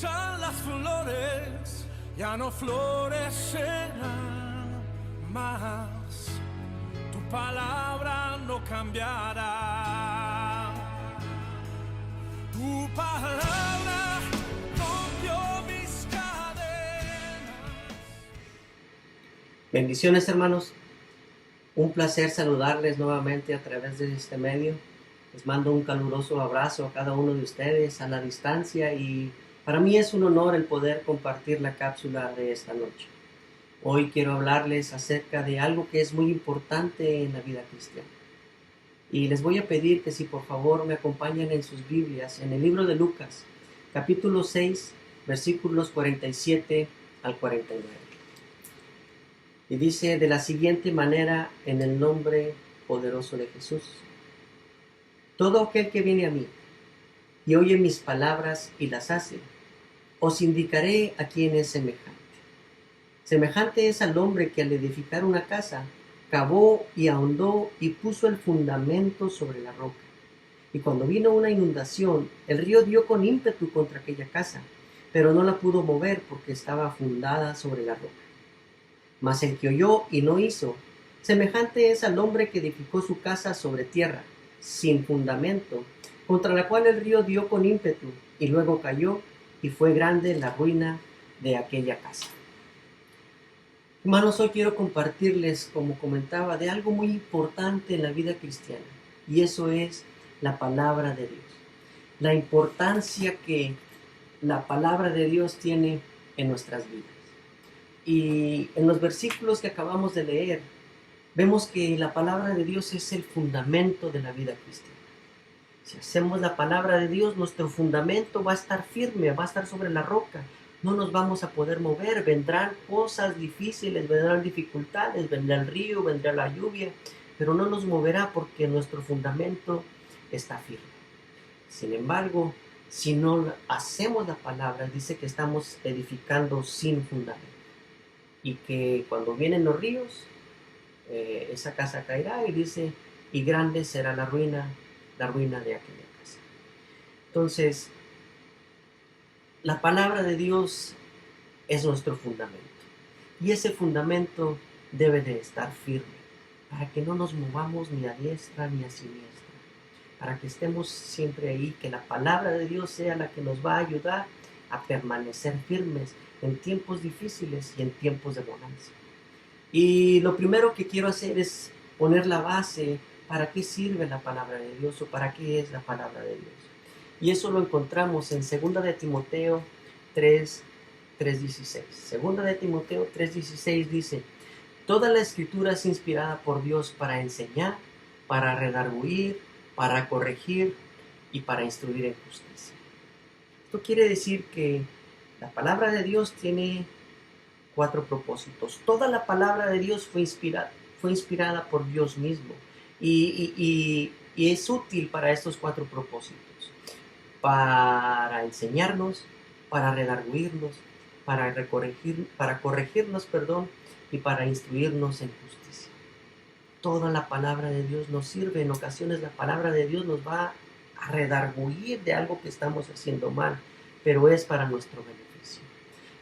marchitan las flores, ya no florecerán más. Tu palabra no cambiará. Tu palabra rompió mis cadenas. Bendiciones, hermanos. Un placer saludarles nuevamente a través de este medio. Les mando un caluroso abrazo a cada uno de ustedes a la distancia y para mí es un honor el poder compartir la cápsula de esta noche. Hoy quiero hablarles acerca de algo que es muy importante en la vida cristiana. Y les voy a pedir que si por favor me acompañen en sus Biblias, en el libro de Lucas, capítulo 6, versículos 47 al 49. Y dice de la siguiente manera en el nombre poderoso de Jesús: todo aquel que viene a mí y oye mis palabras y las hace, os indicaré a quién es semejante. Semejante es al hombre que al edificar una casa, cavó y ahondó y puso el fundamento sobre la roca. Y cuando vino una inundación, el río dio con ímpetu contra aquella casa, pero no la pudo mover porque estaba fundada sobre la roca. Mas el que oyó y no hizo, semejante es al hombre que edificó su casa sobre tierra, sin fundamento, contra la cual el río dio con ímpetu, y luego cayó, y fue grande la ruina de aquella casa. Hermanos, hoy quiero compartirles, como comentaba, de algo muy importante en la vida cristiana, y eso es la palabra de Dios. La importancia que la palabra de Dios tiene en nuestras vidas. Y en los versículos que acabamos de leer, vemos que la palabra de Dios es el fundamento de la vida cristiana. Si hacemos la palabra de Dios, nuestro fundamento va a estar firme, va a estar sobre la roca. No nos vamos a poder mover, vendrán cosas difíciles, vendrán dificultades, vendrá el río, vendrá la lluvia, pero no nos moverá porque nuestro fundamento está firme. Sin embargo, si no hacemos la palabra, dice que estamos edificando sin fundamento. Y que cuando vienen los ríos, esa casa caerá, y dice, y grande será la ruina de aquella casa. Entonces, la palabra de Dios es nuestro fundamento. Y ese fundamento debe de estar firme, para que no nos movamos ni a diestra ni a siniestra. Para que estemos siempre ahí, que la palabra de Dios sea la que nos va a ayudar a permanecer firmes en tiempos difíciles y en tiempos de bonanza. Y lo primero que quiero hacer es poner la base para qué sirve la palabra de Dios o para qué es la palabra de Dios. Y eso lo encontramos en 2 de Timoteo 3:16. 2 de Timoteo 3:16 dice: toda la escritura es inspirada por Dios para enseñar, para redarguir, para corregir y para instruir en justicia. Esto quiere decir que la palabra de Dios tiene 4 propósitos. Toda la palabra de Dios fue inspirada por Dios mismo y es útil para estos 4 propósitos: para enseñarnos, para redarguirnos, para corregirnos, y para instruirnos en justicia. Toda la palabra de Dios nos sirve. En ocasiones la palabra de Dios nos va a redarguir de algo que estamos haciendo mal, pero es para nuestro beneficio.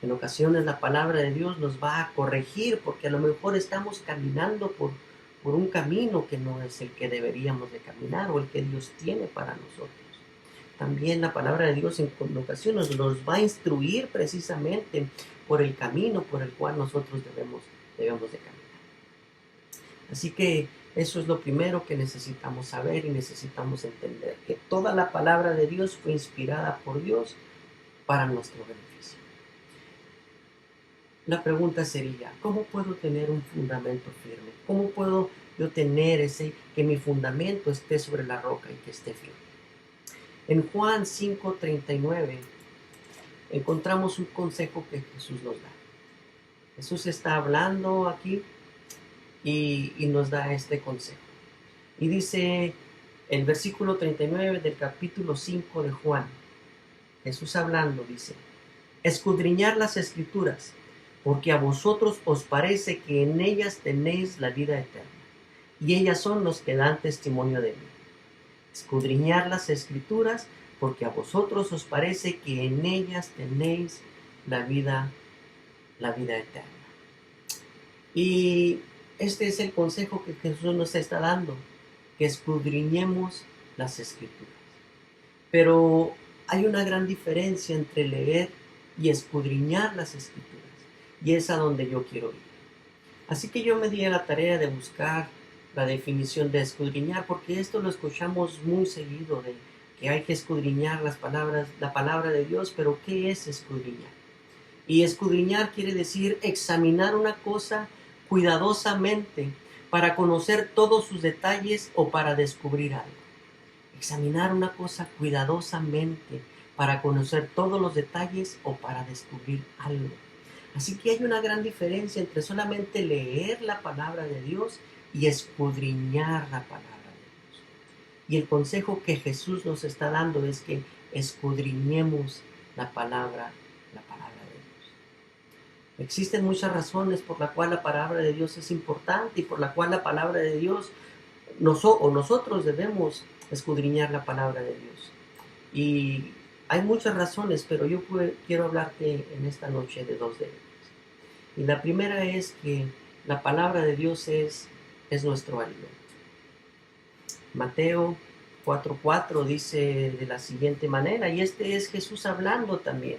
En ocasiones la palabra de Dios nos va a corregir porque a lo mejor estamos caminando por un camino que no es el que deberíamos de caminar o el que Dios tiene para nosotros. También la palabra de Dios en ocasiones nos va a instruir precisamente por el camino por el cual nosotros debemos de caminar. Así que eso es lo primero que necesitamos saber y necesitamos entender, que toda la palabra de Dios fue inspirada por Dios para nuestro beneficio. La pregunta sería, ¿cómo puedo tener un fundamento firme? ¿Cómo puedo yo tener que mi fundamento esté sobre la roca y que esté firme? En Juan 5:39 encontramos un consejo que Jesús nos da. Jesús está hablando aquí y nos da este consejo. Y dice el versículo 39 del capítulo 5 de Juan, Jesús hablando dice: escudriñar las escrituras, porque a vosotros os parece que en ellas tenéis la vida eterna, y ellas son los que dan testimonio de mí. Escudriñar las escrituras, porque a vosotros os parece que en ellas tenéis la vida eterna. Y este es el consejo que Jesús nos está dando, que escudriñemos las Escrituras. Pero hay una gran diferencia entre leer y escudriñar las Escrituras, y es a donde yo quiero ir. Así que yo me di a la tarea de buscar la definición de escudriñar, porque esto lo escuchamos muy seguido, de que hay que escudriñar la palabra de Dios, pero ¿qué es escudriñar? Y escudriñar quiere decir examinar una cosa cuidadosamente para conocer todos sus detalles o para descubrir algo. Examinar una cosa cuidadosamente para conocer todos los detalles o para descubrir algo. Así que hay una gran diferencia entre solamente leer la palabra de Dios y escudriñar la palabra de Dios. Y el consejo que Jesús nos está dando es que escudriñemos la palabra de Dios. Existen muchas razones por las cuales la palabra de Dios es importante y por la cual la palabra de Dios nosotros debemos escudriñar la palabra de Dios. Y hay muchas razones, pero yo quiero hablarte en esta noche de dos de ellas. Y la primera es que la palabra de Dios es nuestro alimento. Mateo 4:4 dice de la siguiente manera, y este es Jesús hablando también.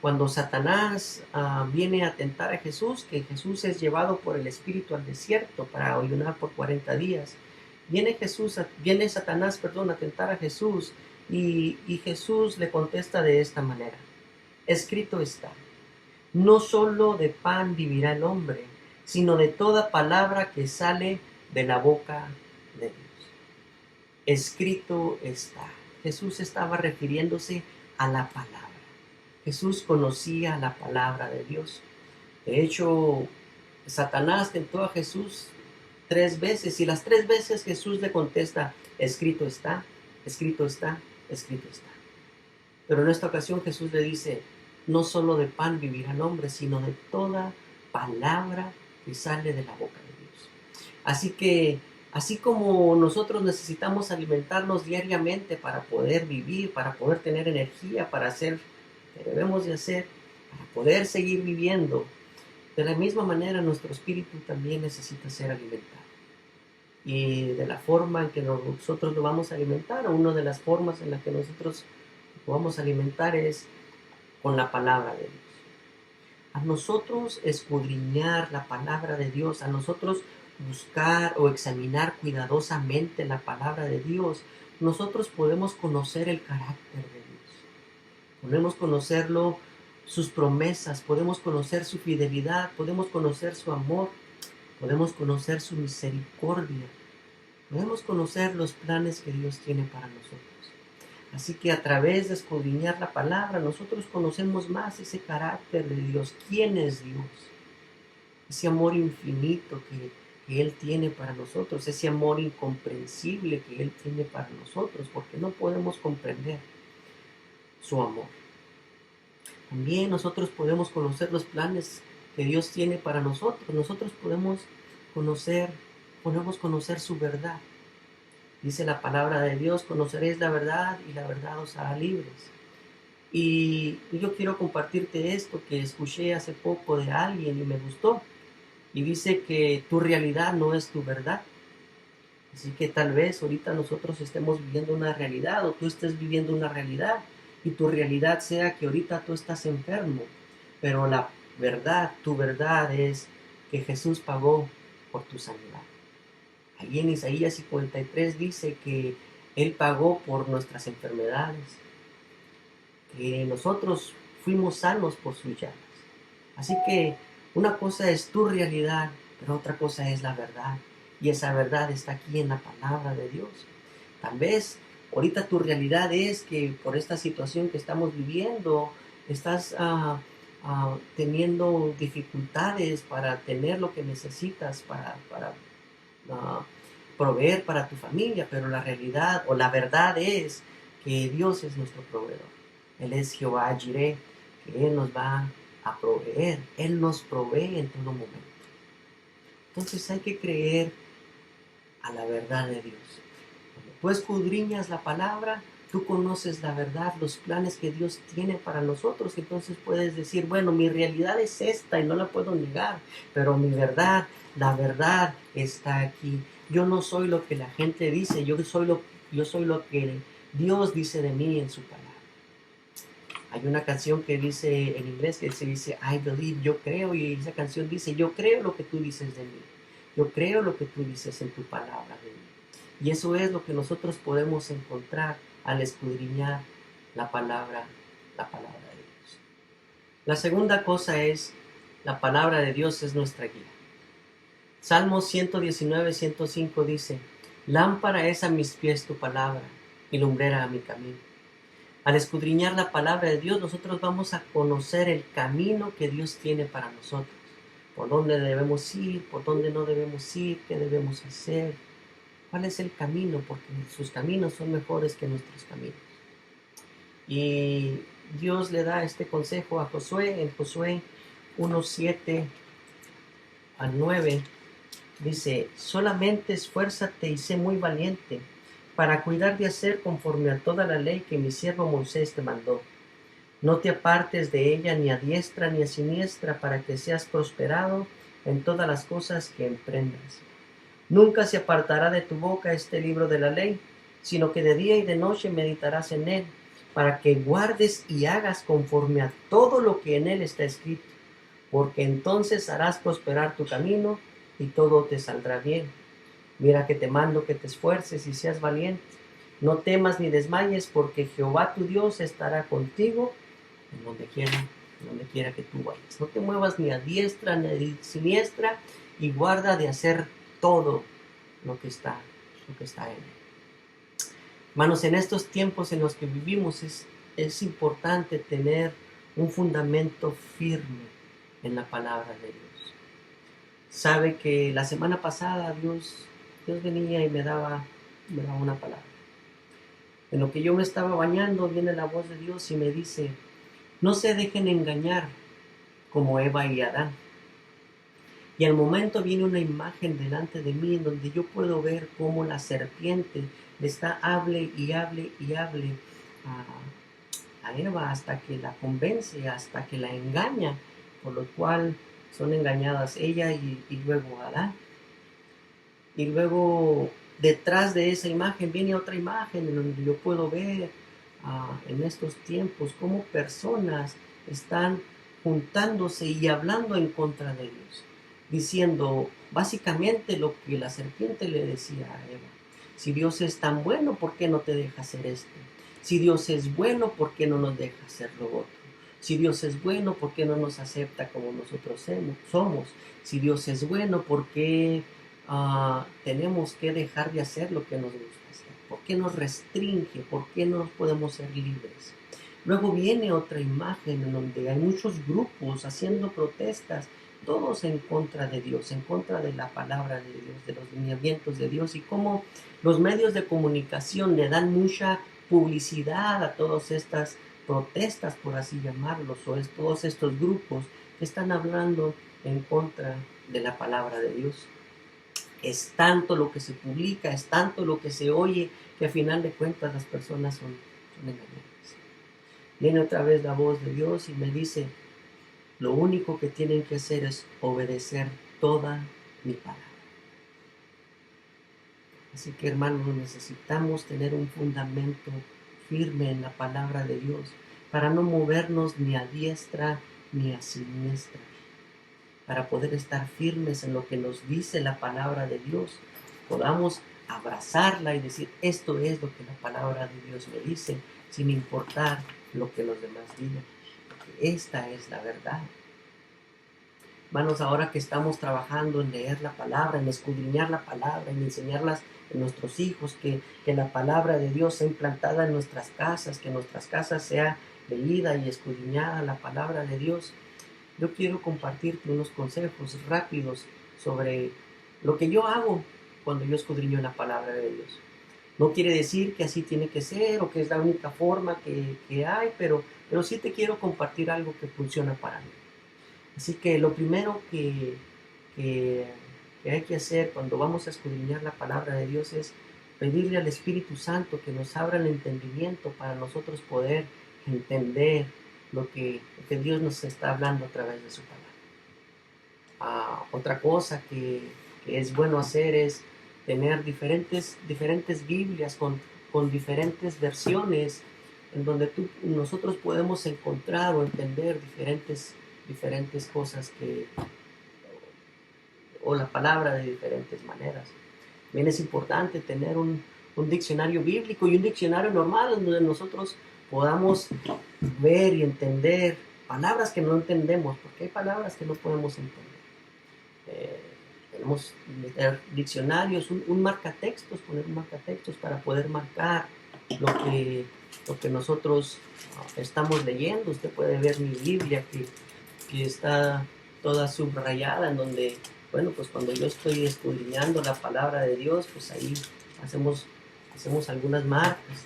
Cuando Satanás viene a tentar a Jesús, que Jesús es llevado por el Espíritu al desierto para ayunar por 40 días, viene Satanás a tentar a Jesús, y Jesús le contesta de esta manera: escrito está, no solo de pan vivirá el hombre, sino de toda palabra que sale de la boca de Dios. Escrito está. Jesús estaba refiriéndose a la palabra. Jesús conocía la palabra de Dios. De hecho, Satanás tentó a Jesús 3 veces, y las 3 veces Jesús le contesta: escrito está, escrito está, escrito está. Pero en esta ocasión Jesús le dice: no solo de pan vivirá el hombre, sino de toda palabra que sale de la boca de Dios. Así que, así como nosotros necesitamos alimentarnos diariamente para poder vivir, para poder tener energía, para hacer lo que debemos de hacer, para poder seguir viviendo, de la misma manera nuestro espíritu también necesita ser alimentado. Y de la forma en que nosotros lo vamos a alimentar, o una de las formas en las que nosotros lo vamos a alimentar, es con la palabra de Dios. A nosotros escudriñar la palabra de Dios, a nosotros buscar o examinar cuidadosamente la palabra de Dios, nosotros podemos conocer el carácter de Dios. Podemos conocerlo, sus promesas, podemos conocer su fidelidad, podemos conocer su amor, podemos conocer su misericordia, podemos conocer los planes que Dios tiene para nosotros. Así que a través de escudriñar la palabra, nosotros conocemos más ese carácter de Dios. ¿Quién es Dios? Ese amor infinito que Él tiene para nosotros, ese amor incomprensible que Él tiene para nosotros, porque no podemos comprender su amor. También nosotros podemos conocer los planes que Dios tiene para nosotros. Nosotros podemos conocer su verdad. Dice la palabra de Dios: conoceréis la verdad y la verdad os hará libres. Y yo quiero compartirte esto que escuché hace poco de alguien y me gustó. Y dice que tu realidad no es tu verdad. Así que tal vez ahorita nosotros estemos viviendo una realidad, o tú estés viviendo una realidad, y tu realidad sea que ahorita tú estás enfermo. Pero la verdad, tu verdad es que Jesús pagó por tu sanidad. Allí en Isaías 53 dice que Él pagó por nuestras enfermedades, que nosotros fuimos sanos por sus llagas. Así que una cosa es tu realidad, pero otra cosa es la verdad. Y esa verdad está aquí en la palabra de Dios. Tal vez ahorita tu realidad es que por esta situación que estamos viviendo, estás teniendo dificultades para tener lo que necesitas para proveer para tu familia, pero la realidad o la verdad es que Dios es nuestro proveedor. Él es Jehová Jireh, que Él nos va a proveer. Él nos provee en todo momento. Entonces hay que creer a la verdad de Dios. Cuando tú escudriñas la palabra, tú conoces la verdad, los planes que Dios tiene para nosotros. Entonces puedes decir, bueno, mi realidad es esta y no la puedo negar, pero mi verdad, la verdad está aquí. Yo no soy lo que la gente dice, yo soy lo que Dios dice de mí en su palabra. Hay una canción que dice en inglés que se dice I believe, yo creo, y esa canción dice, yo creo lo que tú dices de mí. Yo creo lo que tú dices en tu palabra de mí. Y eso es lo que nosotros podemos encontrar al escudriñar la palabra de Dios. La segunda cosa es, la palabra de Dios es nuestra guía. Salmo 119, 105 dice, lámpara es a mis pies tu palabra y lumbrera a mi camino. Al escudriñar la palabra de Dios, nosotros vamos a conocer el camino que Dios tiene para nosotros. Por dónde debemos ir, por dónde no debemos ir, qué debemos hacer. ¿Cuál es el camino? Porque sus caminos son mejores que nuestros caminos. Y Dios le da este consejo a Josué, en Josué 1:7 al 9. Dice, solamente esfuérzate y sé muy valiente para cuidar de hacer conforme a toda la ley que mi siervo Moisés te mandó. No te apartes de ella ni a diestra ni a siniestra para que seas prosperado en todas las cosas que emprendas. Nunca se apartará de tu boca este libro de la ley, sino que de día y de noche meditarás en él, para que guardes y hagas conforme a todo lo que en él está escrito, porque entonces harás prosperar tu camino y todo te saldrá bien. Mira que te mando que te esfuerces y seas valiente. No temas ni desmayes, porque Jehová tu Dios estará contigo en donde quiera que tú vayas. No te muevas ni a diestra ni a siniestra, y guarda de hacer todo lo que está en él. Hermanos, en estos tiempos en los que vivimos es importante tener un fundamento firme en la palabra de Dios. Sabe que la semana pasada Dios venía y me daba una palabra. En lo que yo me estaba bañando, viene la voz de Dios y me dice, no se dejen engañar como Eva y Adán. Y al momento viene una imagen delante de mí en donde yo puedo ver cómo la serpiente le está hable y hable y hable a Eva hasta que la convence, hasta que la engaña, por lo cual son engañadas ella y luego Adán. Y luego detrás de esa imagen viene otra imagen en donde yo puedo ver en estos tiempos cómo personas están juntándose y hablando en contra de Dios, diciendo básicamente lo que la serpiente le decía a Eva. Si Dios es tan bueno, ¿por qué no te deja hacer esto? Si Dios es bueno, ¿por qué no nos deja hacer lo otro? Si Dios es bueno, ¿por qué no nos acepta como nosotros somos? Si Dios es bueno, ¿por qué tenemos que dejar de hacer lo que nos gusta hacer? ¿Por qué nos restringe? ¿Por qué no podemos ser libres? Luego viene otra imagen en donde hay muchos grupos haciendo protestas, todos en contra de Dios, en contra de la palabra de Dios, de los lineamientos de Dios, y cómo los medios de comunicación le dan mucha publicidad a todas estas protestas, por así llamarlos, o todos estos grupos que están hablando en contra de la palabra de Dios. Es tanto lo que se publica, es tanto lo que se oye, que a final de cuentas las personas son engañadas. Viene otra vez la voz de Dios y me dice, lo único que tienen que hacer es obedecer toda mi palabra. Así que, hermanos, necesitamos tener un fundamento firme en la palabra de Dios para no movernos ni a diestra ni a siniestra, para poder estar firmes en lo que nos dice la palabra de Dios, podamos abrazarla y decir, esto es lo que la palabra de Dios me dice, sin importar lo que los demás digan, porque esta es la verdad. Hermanos, ahora que estamos trabajando en leer la palabra, en escudriñar la palabra, en enseñarlas a nuestros hijos, que la palabra de Dios sea implantada en nuestras casas, que en nuestras casas sea leída y escudriñada la palabra de Dios, yo quiero compartirte unos consejos rápidos sobre lo que yo hago cuando yo escudriño la palabra de Dios. No quiere decir que así tiene que ser o que es la única forma que hay, pero sí te quiero compartir algo que funciona para mí. Así que lo primero que hay que hacer cuando vamos a escudriñar la palabra de Dios es pedirle al Espíritu Santo que nos abra el entendimiento para nosotros poder entender lo que Dios nos está hablando a través de su palabra. Otra cosa que es bueno hacer es tener diferentes Biblias con diferentes versiones en donde nosotros podemos encontrar o entender diferentes cosas o la palabra de diferentes maneras. También es importante tener un diccionario bíblico y un diccionario normal en donde nosotros podamos ver y entender palabras que no entendemos, porque hay palabras que no podemos entender. Tenemos diccionarios, un marcatextos, poner un marcatextos para poder marcar lo que nosotros estamos leyendo. Usted puede ver mi Biblia que está toda subrayada, en donde, bueno, pues cuando yo estoy escudriñando la palabra de Dios, pues ahí hacemos algunas marcas.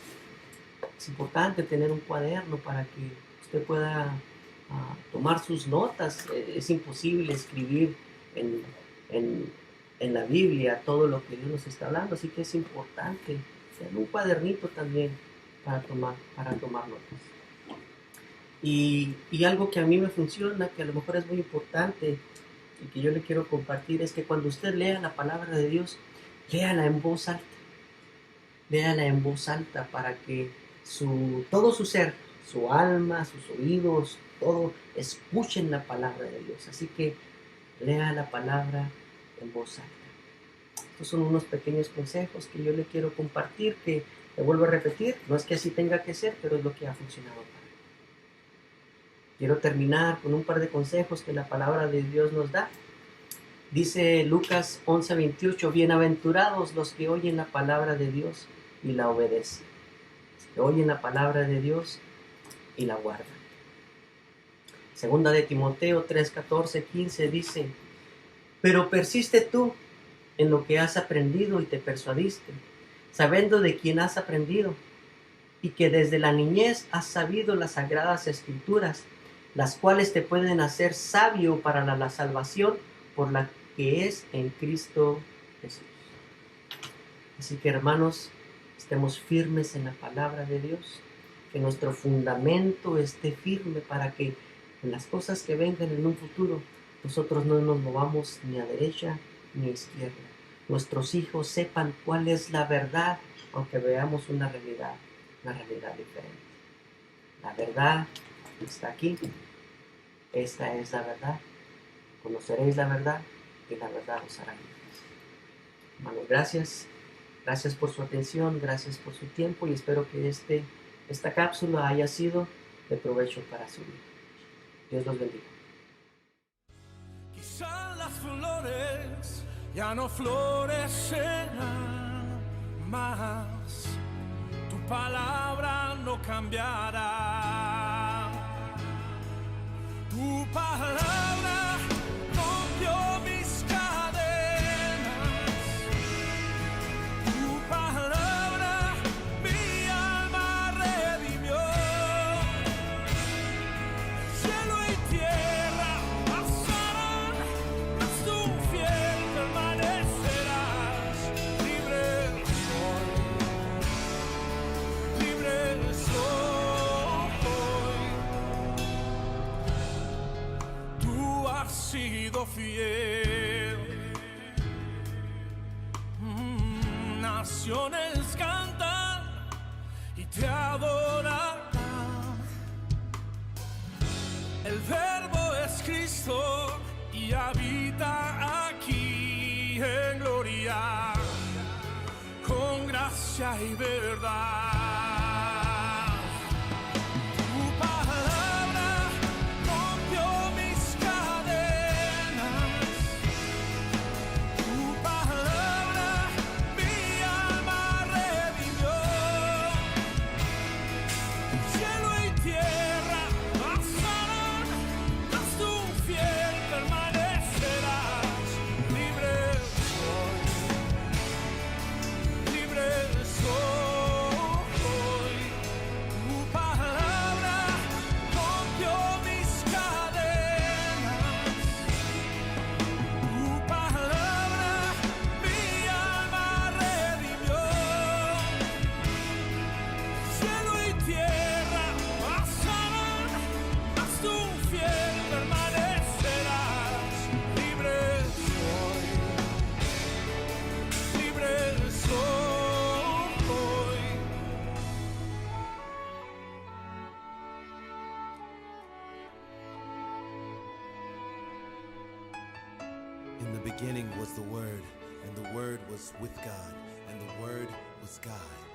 Es importante tener un cuaderno para que usted pueda tomar sus notas. Es imposible escribir en la Biblia todo lo que Dios nos está hablando, así que es importante tener un cuadernito también para tomar notas. Y algo que a mí me funciona, que a lo mejor es muy importante y que yo le quiero compartir, es que cuando usted lea la palabra de Dios, léala en voz alta. Léala en voz alta para que todo su ser, su alma, sus oídos, todo, escuchen la palabra de Dios. Así que lea la palabra en voz alta. Estos son unos pequeños consejos que yo le quiero compartir, que le vuelvo a repetir, no es que así tenga que ser, pero es lo que ha funcionado para mí. Quiero terminar con un par de consejos que la palabra de Dios nos da. Dice Lucas 11:28, bienaventurados los que oyen la palabra de Dios y la obedecen. Los que oyen la palabra de Dios y la guardan. Segunda de Timoteo 3:14-15 dice, pero persiste tú en lo que has aprendido y te persuadiste, sabiendo de quién has aprendido, y que desde la niñez has sabido las sagradas escrituras, las cuales te pueden hacer sabio para la salvación por la que es en Cristo Jesús. Así que, hermanos, estemos firmes en la palabra de Dios, que nuestro fundamento esté firme para que en las cosas que vengan en un futuro nosotros no nos movamos ni a derecha ni a izquierda. Nuestros hijos sepan cuál es la verdad, aunque veamos una realidad diferente. La verdad está aquí. Esta es la verdad. Conoceréis la verdad y la verdad os hará libres. Hermanos, gracias. Gracias por su atención, gracias por su tiempo y espero que esta cápsula haya sido de provecho para su vida. Dios los bendiga. Quizá las flores ya no florecerán más, tu palabra no cambiará. Tu palabra rompió mis cadenas, tu palabra mi alma redimió. Cielo y tierra pasarán, mas tú fiel permanecerás. Libre soy. Tú has sido fiel. Naciones cantan y te adorarán. El Verbo es Cristo y habita aquí en gloria, con gracia y verdad. Tu palabra rompió mis cadenas, tu palabra mi alma redimió. Cielo y tierra pasarán, mas tú fiel permanecerás. Libre soy, libre soy. In the beginning was the Word, and the Word was with God, and the Word was God.